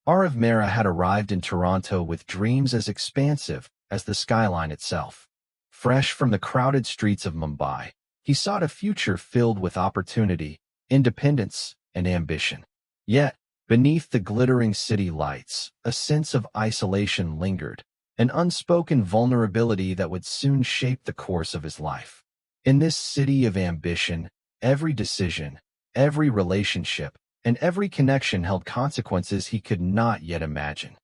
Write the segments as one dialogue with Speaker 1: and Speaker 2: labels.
Speaker 1: Aarav Mehra had arrived in Toronto with dreams as expansive as the skyline itself. Fresh from the crowded streets of Mumbai, he sought a future filled with opportunity, independence, and ambition. Yet, beneath the glittering city lights, a sense of isolation lingered, an unspoken vulnerability that would soon shape the course of his life. In this city of ambition, every decision, every relationship, and every connection held consequences he could not yet imagine.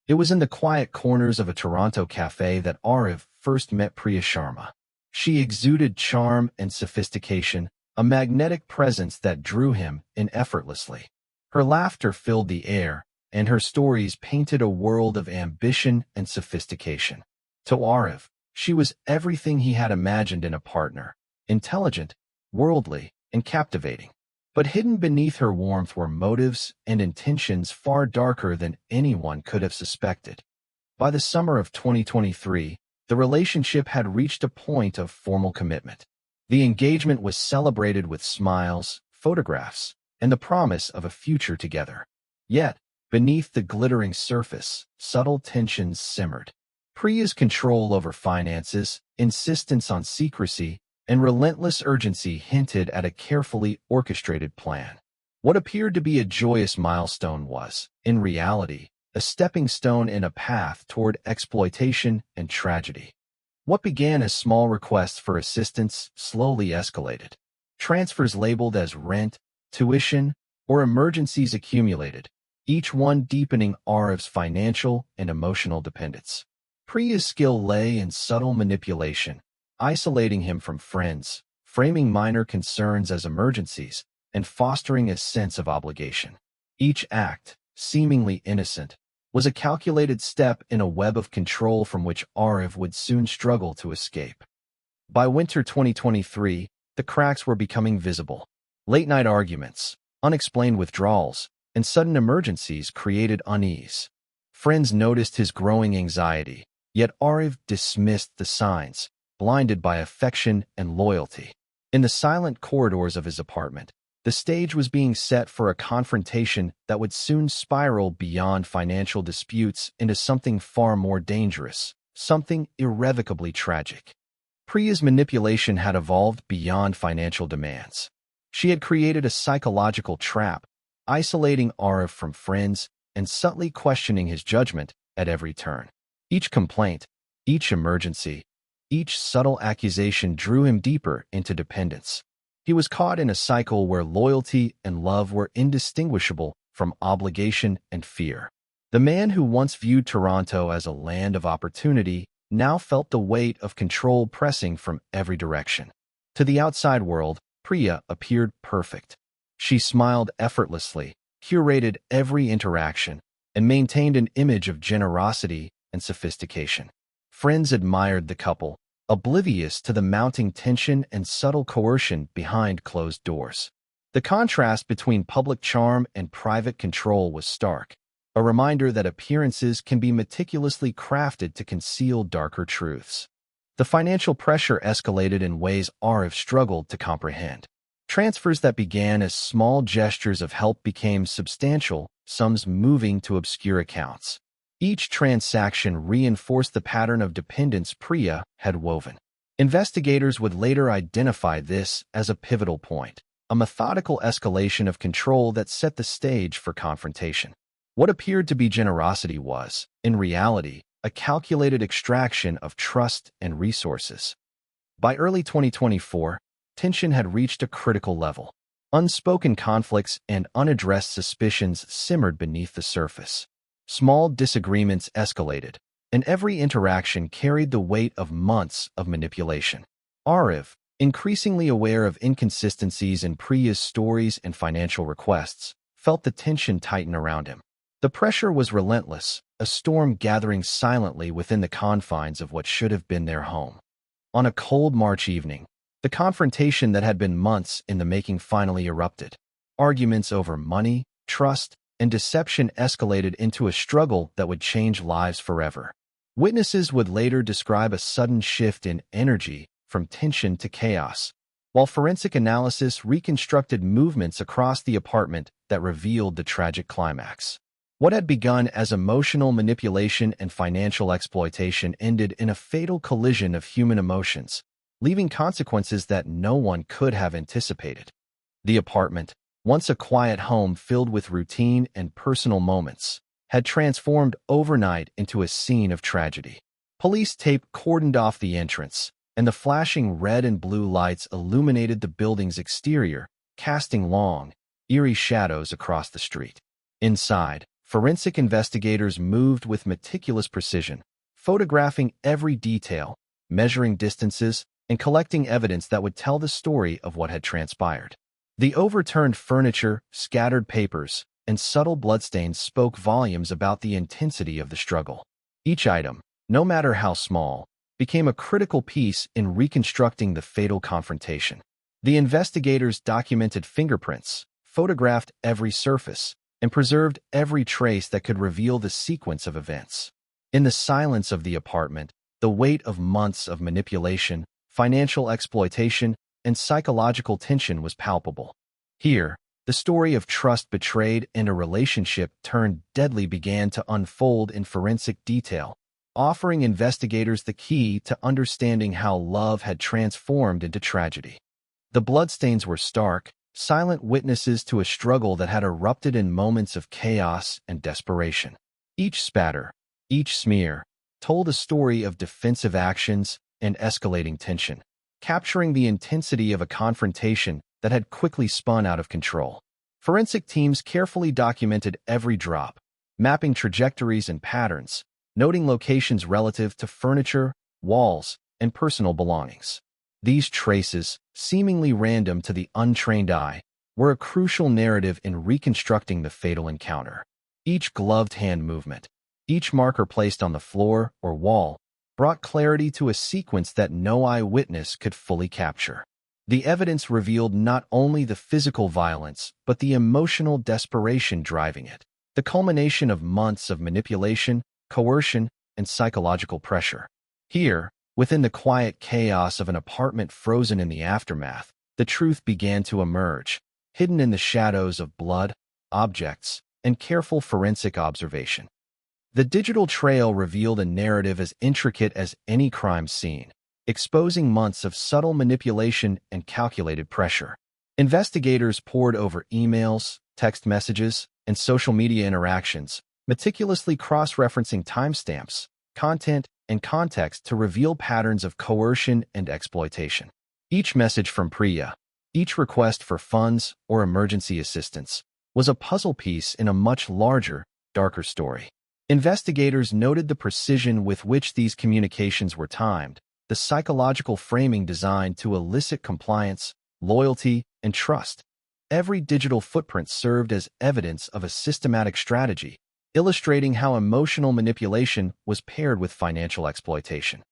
Speaker 1: It was in the quiet corners of a Toronto cafe that Aarav first met Priya Sharma. She exuded charm and sophistication, a magnetic presence that drew him in effortlessly. Her laughter filled the air, and her stories painted a world of ambition and sophistication. To Aarav, she was everything he had imagined in a partner: intelligent, worldly, and captivating. But hidden beneath her warmth were motives and intentions far darker than anyone could have suspected. By the summer of 2023, the relationship had reached a point of formal commitment. The engagement was celebrated with smiles, photographs, and the promise of a future together. Yet, beneath the glittering surface, subtle tensions simmered. Priya's control over finances, insistence on secrecy, and relentless urgency hinted at a carefully orchestrated plan. What appeared to be a joyous milestone was, in reality, a stepping stone in a path toward exploitation and tragedy. What began as small requests for assistance slowly escalated. Transfers labeled as rent, tuition, or emergencies accumulated, each one deepening Aarav's financial and emotional dependence. Priya's skill lay in subtle manipulation, isolating him from friends, framing minor concerns as emergencies, and fostering a sense of obligation. Each act, seemingly innocent, was a calculated step in a web of control from which Aarav would soon struggle to escape. By winter 2023, the cracks were becoming visible. Late-night arguments, unexplained withdrawals, and sudden emergencies created unease. Friends noticed his growing anxiety, yet Aarav dismissed the signs, blinded by affection and loyalty. In the silent corridors of his apartment, the stage was being set for a confrontation that would soon spiral beyond financial disputes into something far more dangerous, something irrevocably tragic. Priya's manipulation had evolved beyond financial demands. She had created a psychological trap, isolating Aarav from friends and subtly questioning his judgment at every turn. Each complaint, each emergency, each subtle accusation drew him deeper into dependence. He was caught in a cycle where loyalty and love were indistinguishable from obligation and fear. The man who once viewed Toronto as a land of opportunity now felt the weight of control pressing from every direction. To the outside world, Priya appeared perfect. She smiled effortlessly, curated every interaction, and maintained an image of generosity and sophistication. Friends admired the couple, oblivious to the mounting tension and subtle coercion behind closed doors. The contrast between public charm and private control was stark, a reminder that appearances can be meticulously crafted to conceal darker truths. The financial pressure escalated in ways Aarav struggled to comprehend. Transfers that began as small gestures of help became substantial, sums moving to obscure accounts. Each transaction reinforced the pattern of dependence Priya had woven. Investigators would later identify this as a pivotal point, a methodical escalation of control that set the stage for confrontation. What appeared to be generosity was, in reality, a calculated extraction of trust and resources. By early 2024, tension had reached a critical level. Unspoken conflicts and unaddressed suspicions simmered beneath the surface. Small disagreements escalated, and every interaction carried the weight of months of manipulation. Aarav, increasingly aware of inconsistencies in Priya's stories and financial requests, felt the tension tighten around him. The pressure was relentless, a storm gathering silently within the confines of what should have been their home. On a cold March evening, the confrontation that had been months in the making finally erupted. Arguments over money, trust, and deception escalated into a struggle that would change lives forever. Witnesses would later describe a sudden shift in energy from tension to chaos, while forensic analysis reconstructed movements across the apartment that revealed the tragic climax. What had begun as emotional manipulation and financial exploitation ended in a fatal collision of human emotions, leaving consequences that no one could have anticipated. The apartment, once a quiet home filled with routine and personal moments, had transformed overnight into a scene of tragedy. Police tape cordoned off the entrance, and the flashing red and blue lights illuminated the building's exterior, casting long, eerie shadows across the street. Inside, forensic investigators moved with meticulous precision, photographing every detail, measuring distances, and collecting evidence that would tell the story of what had transpired. The overturned furniture, scattered papers, and subtle bloodstains spoke volumes about the intensity of the struggle. Each item, no matter how small, became a critical piece in reconstructing the fatal confrontation. The investigators documented fingerprints, photographed every surface, and preserved every trace that could reveal the sequence of events. In the silence of the apartment, the weight of months of manipulation, financial exploitation, and psychological tension was palpable. Here, the story of trust betrayed and a relationship turned deadly began to unfold in forensic detail, offering investigators the key to understanding how love had transformed into tragedy. The bloodstains were stark, silent witnesses to a struggle that had erupted in moments of chaos and desperation. Each spatter, each smear, told a story of defensive actions and escalating tension, capturing the intensity of a confrontation that had quickly spun out of control. Forensic teams carefully documented every drop, mapping trajectories and patterns, noting locations relative to furniture, walls, and personal belongings. These traces, seemingly random to the untrained eye, were a crucial narrative in reconstructing the fatal encounter. Each gloved hand movement, each marker placed on the floor or wall, brought clarity to a sequence that no eyewitness could fully capture. The evidence revealed not only the physical violence, but the emotional desperation driving it, the culmination of months of manipulation, coercion, and psychological pressure. Here, within the quiet chaos of an apartment frozen in the aftermath, the truth began to emerge, hidden in the shadows of blood, objects, and careful forensic observation. The digital trail revealed a narrative as intricate as any crime scene, exposing months of subtle manipulation and calculated pressure. Investigators pored over emails, text messages, and social media interactions, meticulously cross-referencing timestamps, content, and context to reveal patterns of coercion and exploitation. Each message from Priya, each request for funds or emergency assistance, was a puzzle piece in a much larger, darker story. Investigators noted the precision with which these communications were timed, the psychological framing designed to elicit compliance, loyalty, and trust. Every digital footprint served as evidence of a systematic strategy, illustrating how emotional manipulation was paired with financial exploitation.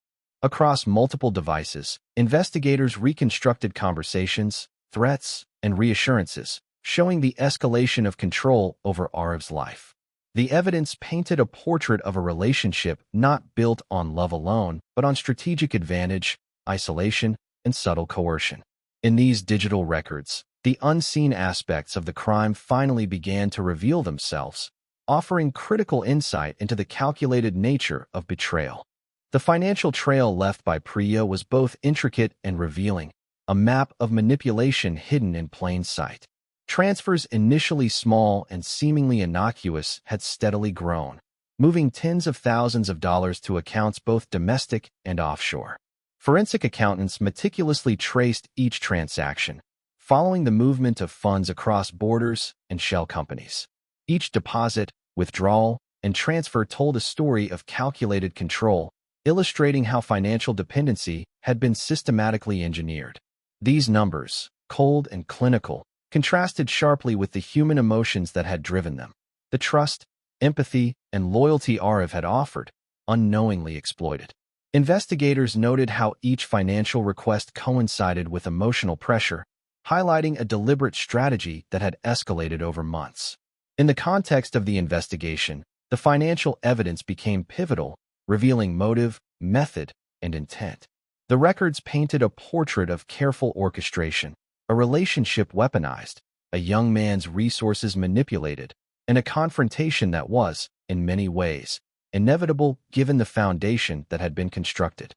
Speaker 1: Across multiple devices, investigators reconstructed conversations, threats, and reassurances, showing the escalation of control over Aarav's life. The evidence painted a portrait of a relationship not built on love alone, but on strategic advantage, isolation, and subtle coercion. In these digital records, the unseen aspects of the crime finally began to reveal themselves, offering critical insight into the calculated nature of betrayal. The financial trail left by Priya was both intricate and revealing, a map of manipulation hidden in plain sight. Transfers initially small and seemingly innocuous had steadily grown, moving tens of thousands of dollars to accounts both domestic and offshore. Forensic accountants meticulously traced each transaction, following the movement of funds across borders and shell companies. Each deposit, withdrawal, and transfer told a story of calculated control, illustrating how financial dependency had been systematically engineered. These numbers, cold and clinical, contrasted sharply with the human emotions that had driven them. The trust, empathy, and loyalty Aarav had offered, unknowingly exploited. Investigators noted how each financial request coincided with emotional pressure, highlighting a deliberate strategy that had escalated over months. In the context of the investigation, the financial evidence became pivotal, revealing motive, method, and intent. The records painted a portrait of careful orchestration, a relationship weaponized, a young man's resources manipulated, and a confrontation that was, in many ways, inevitable given the foundation that had been constructed.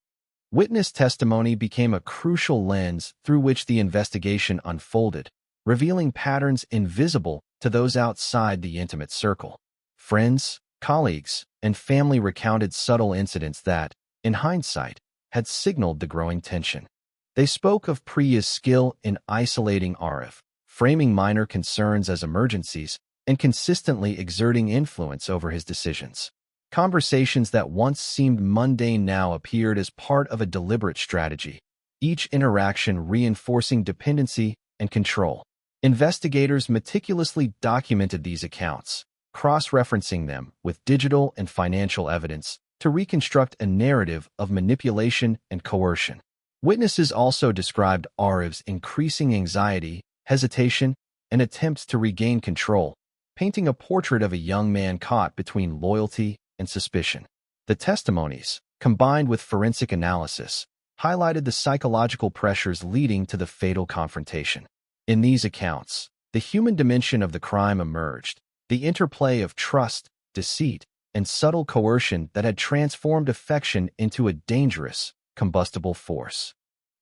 Speaker 1: Witness testimony became a crucial lens through which the investigation unfolded, revealing patterns invisible to those outside the intimate circle. Friends, colleagues, and family recounted subtle incidents that, in hindsight, had signaled the growing tension. They spoke of Priya's skill in isolating Aarav, framing minor concerns as emergencies, and consistently exerting influence over his decisions. Conversations that once seemed mundane now appeared as part of a deliberate strategy, each interaction reinforcing dependency and control. Investigators meticulously documented these accounts, cross-referencing them with digital and financial evidence to reconstruct a narrative of manipulation and coercion. Witnesses also described Aarav's increasing anxiety, hesitation, and attempts to regain control, painting a portrait of a young man caught between loyalty and suspicion. The testimonies, combined with forensic analysis, highlighted the psychological pressures leading to the fatal confrontation. In these accounts, the human dimension of the crime emerged, the interplay of trust, deceit, and subtle coercion that had transformed affection into a dangerous, combustible force.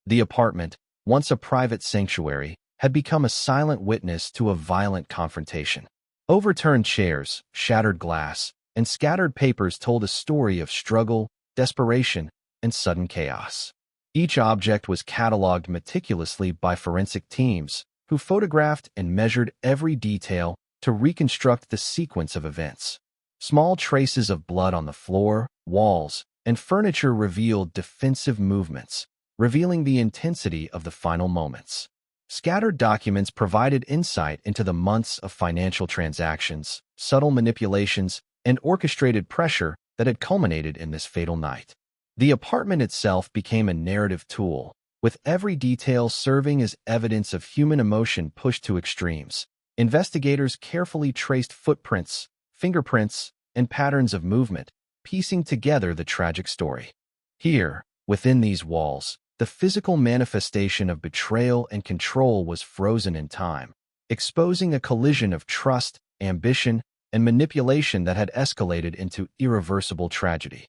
Speaker 1: The apartment, once a private sanctuary, had become a silent witness to a violent confrontation. Overturned chairs, shattered glass, and scattered papers told a story of struggle, desperation, and sudden chaos. Each object was cataloged meticulously by forensic teams, who photographed and measured every detail to reconstruct the sequence of events. Small traces of blood on the floor, walls, and furniture revealed defensive movements, revealing the intensity of the final moments. Scattered documents provided insight into the months of financial transactions, subtle manipulations, and orchestrated pressure that had culminated in this fatal night. The apartment itself became a narrative tool, with every detail serving as evidence of human emotion pushed to extremes. Investigators carefully traced footprints, fingerprints, and patterns of movement, piecing together the tragic story. Here, within these walls, the physical manifestation of betrayal and control was frozen in time, exposing a collision of trust, ambition, and manipulation that had escalated into irreversible tragedy.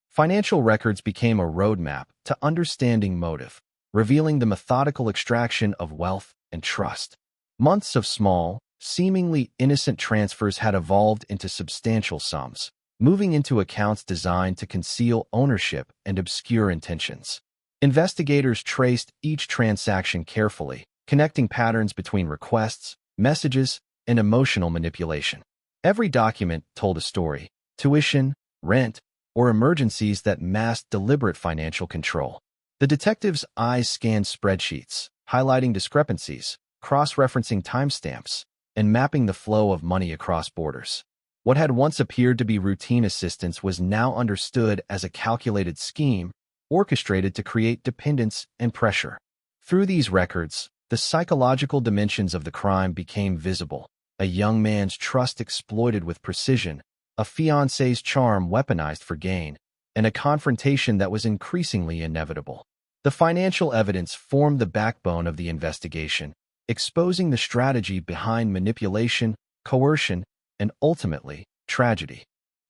Speaker 1: Financial records became a roadmap to understanding motive, revealing the methodical extraction of wealth and trust. Months of small, seemingly innocent transfers had evolved into substantial sums, moving into accounts designed to conceal ownership and obscure intentions. Investigators traced each transaction carefully, connecting patterns between requests, messages, and emotional manipulation. Every document told a story: tuition, rent, or emergencies that masked deliberate financial control. The detectives' eyes scanned spreadsheets, highlighting discrepancies, cross-referencing timestamps, and mapping the flow of money across borders. What had once appeared to be routine assistance was now understood as a calculated scheme, orchestrated to create dependence and pressure. Through these records, the psychological dimensions of the crime became visible: a young man's trust exploited with precision, a fiancé's charm weaponized for gain, and a confrontation that was increasingly inevitable. The financial evidence formed the backbone of the investigation, exposing the strategy behind manipulation, coercion, and ultimately, tragedy.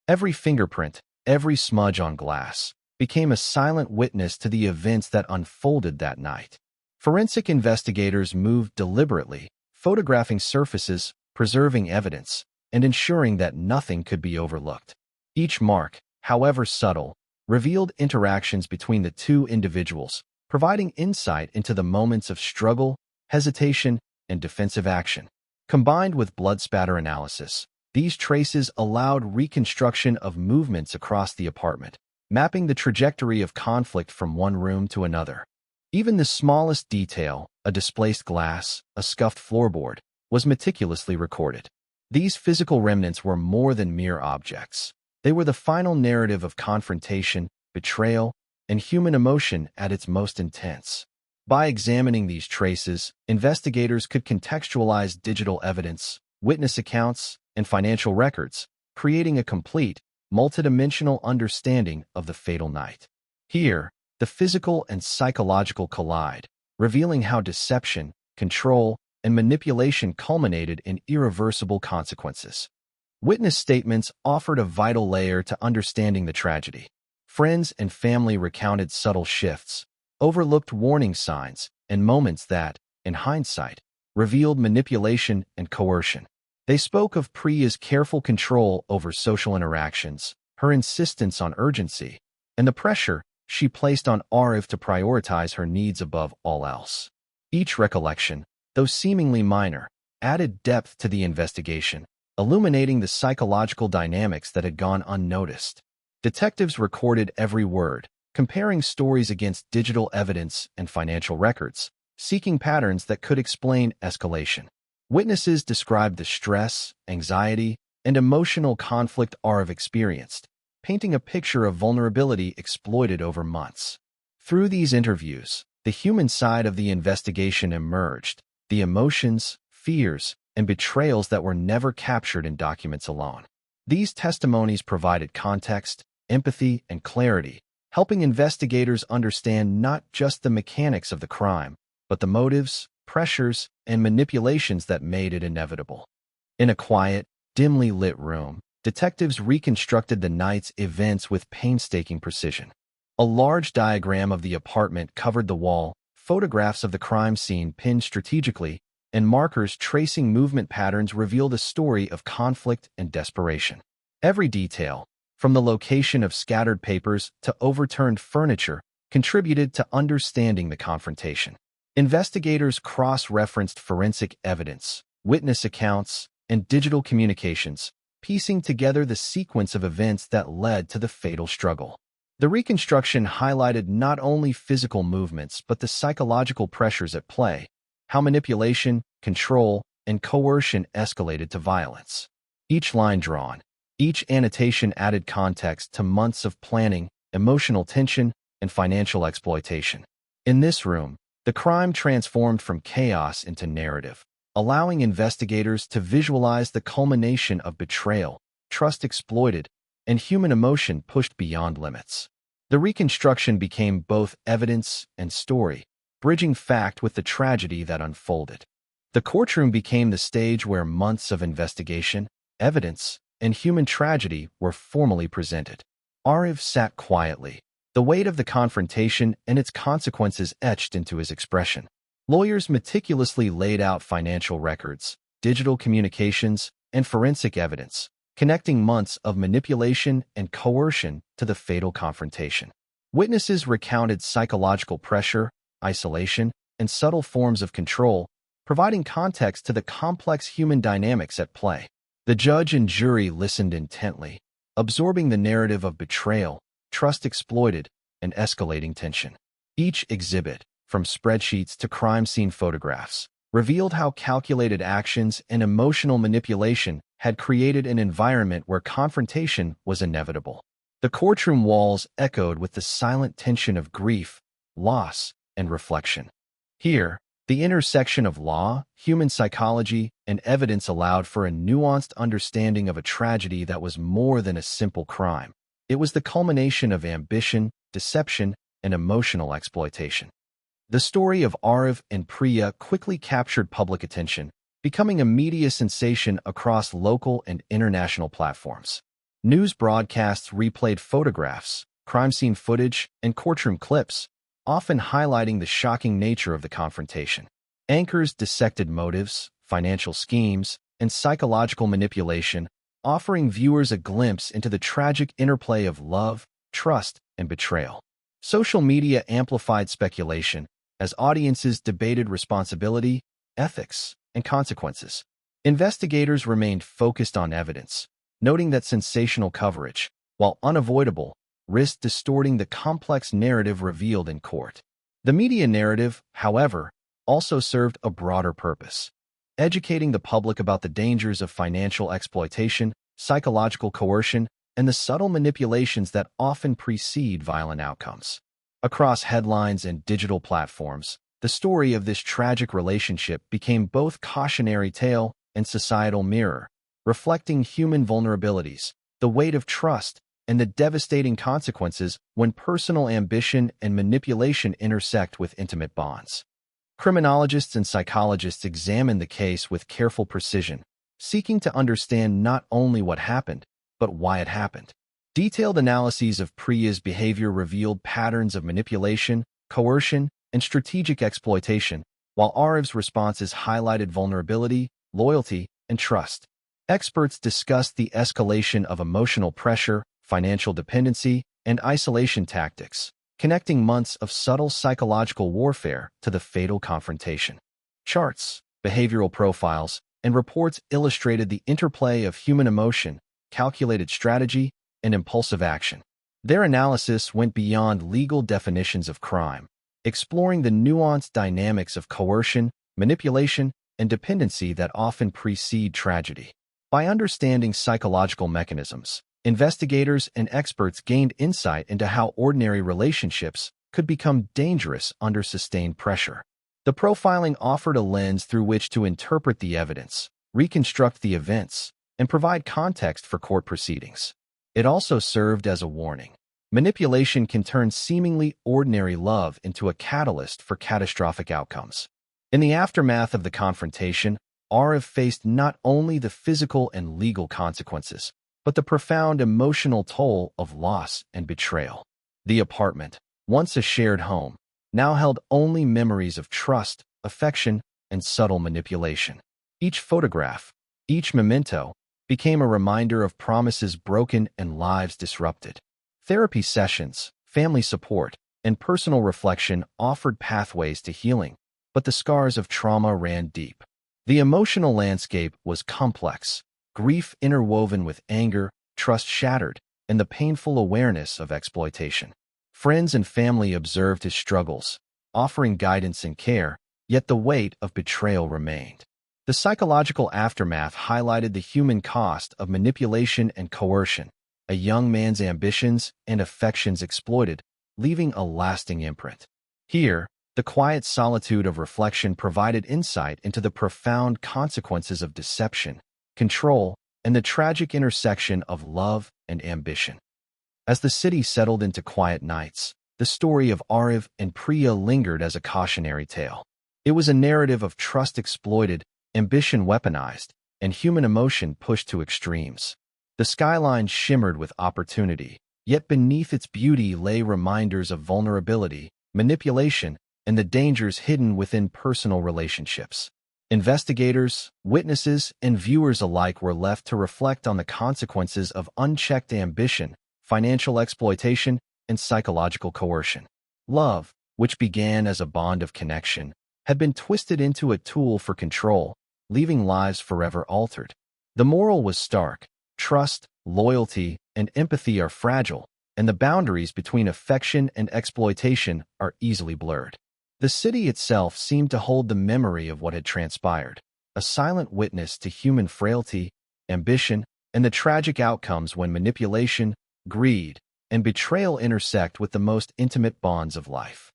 Speaker 1: Every fingerprint, every smudge on glass, became a silent witness to the events that unfolded that night. Forensic investigators moved deliberately, photographing surfaces, preserving evidence, and ensuring that nothing could be overlooked. Each mark, however subtle, revealed interactions between the two individuals, providing insight into the moments of struggle, hesitation, and defensive action. Combined with blood spatter analysis, these traces allowed reconstruction of movements across the apartment, mapping the trajectory of conflict from one room to another. Even the smallest detail, a displaced glass, a scuffed floorboard, was meticulously recorded. These physical remnants were more than mere objects. They were the final narrative of confrontation, betrayal, and human emotion at its most intense. By examining these traces, investigators could contextualize digital evidence, witness accounts, and financial records, creating a complete, multidimensional understanding of the fatal night. Here, the physical and psychological collide, revealing how deception, control, and manipulation culminated in irreversible consequences. Witness statements offered a vital layer to understanding the tragedy. Friends and family recounted subtle shifts, overlooked warning signs, and moments that, in hindsight, revealed manipulation and coercion. They spoke of Priya's careful control over social interactions, her insistence on urgency, and the pressure she placed on Aarav to prioritize her needs above all else. Each recollection, though seemingly minor, added depth to the investigation, illuminating the psychological dynamics that had gone unnoticed. Detectives recorded every word, comparing stories against digital evidence and financial records, seeking patterns that could explain escalation. Witnesses described the stress, anxiety, and emotional conflict Aarav experienced, painting a picture of vulnerability exploited over months. Through these interviews, the human side of the investigation emerged, the emotions, fears, and betrayals that were never captured in documents alone. These testimonies provided context, empathy, and clarity, helping investigators understand not just the mechanics of the crime, but the motives, pressures, and manipulations that made it inevitable. In a quiet, dimly lit room, detectives reconstructed the night's events with painstaking precision. A large diagram of the apartment covered the wall, photographs of the crime scene pinned strategically, and markers tracing movement patterns revealed a story of conflict and desperation. Every detail, from the location of scattered papers to overturned furniture, contributed to understanding the confrontation. Investigators cross-referenced forensic evidence, witness accounts, and digital communications, piecing together the sequence of events that led to the fatal struggle. The reconstruction highlighted not only physical movements but the psychological pressures at play, how manipulation, control, and coercion escalated to violence. Each line drawn, each annotation added context to months of planning, emotional tension, and financial exploitation. In this room, the crime transformed from chaos into narrative, allowing investigators to visualize the culmination of betrayal, trust exploited, and human emotion pushed beyond limits. The reconstruction became both evidence and story, bridging fact with the tragedy that unfolded. The courtroom became the stage where months of investigation, evidence, and human tragedy were formally presented. Aarav sat quietly, the weight of the confrontation and its consequences etched into his expression. Lawyers meticulously laid out financial records, digital communications, and forensic evidence, connecting months of manipulation and coercion to the fatal confrontation. Witnesses recounted psychological pressure, isolation, and subtle forms of control, providing context to the complex human dynamics at play. The judge and jury listened intently, absorbing the narrative of betrayal, trust exploited, and escalating tension. Each exhibit, from spreadsheets to crime scene photographs, revealed how calculated actions and emotional manipulation had created an environment where confrontation was inevitable. The courtroom walls echoed with the silent tension of grief, loss, and reflection. Here, the intersection of law, human psychology, and evidence allowed for a nuanced understanding of a tragedy that was more than a simple crime. It was the culmination of ambition, deception, and emotional exploitation. The story of Aarav and Priya quickly captured public attention, becoming a media sensation across local and international platforms. News broadcasts replayed photographs, crime scene footage, and courtroom clips, often highlighting the shocking nature of the confrontation. Anchors dissected motives, financial schemes, and psychological manipulation, offering viewers a glimpse into the tragic interplay of love, trust, and betrayal. Social media amplified speculation as audiences debated responsibility, ethics, and consequences. Investigators remained focused on evidence, noting that sensational coverage, while unavoidable, risked distorting the complex narrative revealed in court. The media narrative, however, also served a broader purpose, educating the public about the dangers of financial exploitation, psychological coercion, and the subtle manipulations that often precede violent outcomes. Across headlines and digital platforms, the story of this tragic relationship became both cautionary tale and societal mirror, reflecting human vulnerabilities, the weight of trust, and the devastating consequences when personal ambition and manipulation intersect with intimate bonds. Criminologists and psychologists examined the case with careful precision, seeking to understand not only what happened, but why it happened. Detailed analyses of Priya's behavior revealed patterns of manipulation, coercion, and strategic exploitation, while Aarav's responses highlighted vulnerability, loyalty, and trust. Experts discussed the escalation of emotional pressure, financial dependency, and isolation tactics, connecting months of subtle psychological warfare to the fatal confrontation. Charts, behavioral profiles, and reports illustrated the interplay of human emotion, calculated strategy, and impulsive action. Their analysis went beyond legal definitions of crime, exploring the nuanced dynamics of coercion, manipulation, and dependency that often precede tragedy. By understanding psychological mechanisms, investigators and experts gained insight into how ordinary relationships could become dangerous under sustained pressure. The profiling offered a lens through which to interpret the evidence, reconstruct the events, and provide context for court proceedings. It also served as a warning. Manipulation can turn seemingly ordinary love into a catalyst for catastrophic outcomes. In the aftermath of the confrontation, Aarav faced not only the physical and legal consequences, but the profound emotional toll of loss and betrayal. The apartment, once a shared home, now held only memories of trust, affection, and subtle manipulation. Each photograph, each memento, became a reminder of promises broken and lives disrupted. Therapy sessions, family support, and personal reflection offered pathways to healing, but the scars of trauma ran deep. The emotional landscape was complex, grief interwoven with anger, trust shattered, and the painful awareness of exploitation. Friends and family observed his struggles, offering guidance and care, yet the weight of betrayal remained. The psychological aftermath highlighted the human cost of manipulation and coercion, a young man's ambitions and affections exploited, leaving a lasting imprint. Here, the quiet solitude of reflection provided insight into the profound consequences of deception, control, and the tragic intersection of love and ambition. As the city settled into quiet nights, the story of Aarav and Priya lingered as a cautionary tale. It was a narrative of trust exploited, ambition weaponized, and human emotion pushed to extremes. The skyline shimmered with opportunity, yet beneath its beauty lay reminders of vulnerability, manipulation, and the dangers hidden within personal relationships. Investigators, witnesses, and viewers alike were left to reflect on the consequences of unchecked ambition, financial exploitation, and psychological coercion. Love, which began as a bond of connection, had been twisted into a tool for control, leaving lives forever altered. The moral was stark. Trust, loyalty, and empathy are fragile, and the boundaries between affection and exploitation are easily blurred. The city itself seemed to hold the memory of what had transpired, a silent witness to human frailty, ambition, and the tragic outcomes when manipulation, greed, and betrayal intersect with the most intimate bonds of life.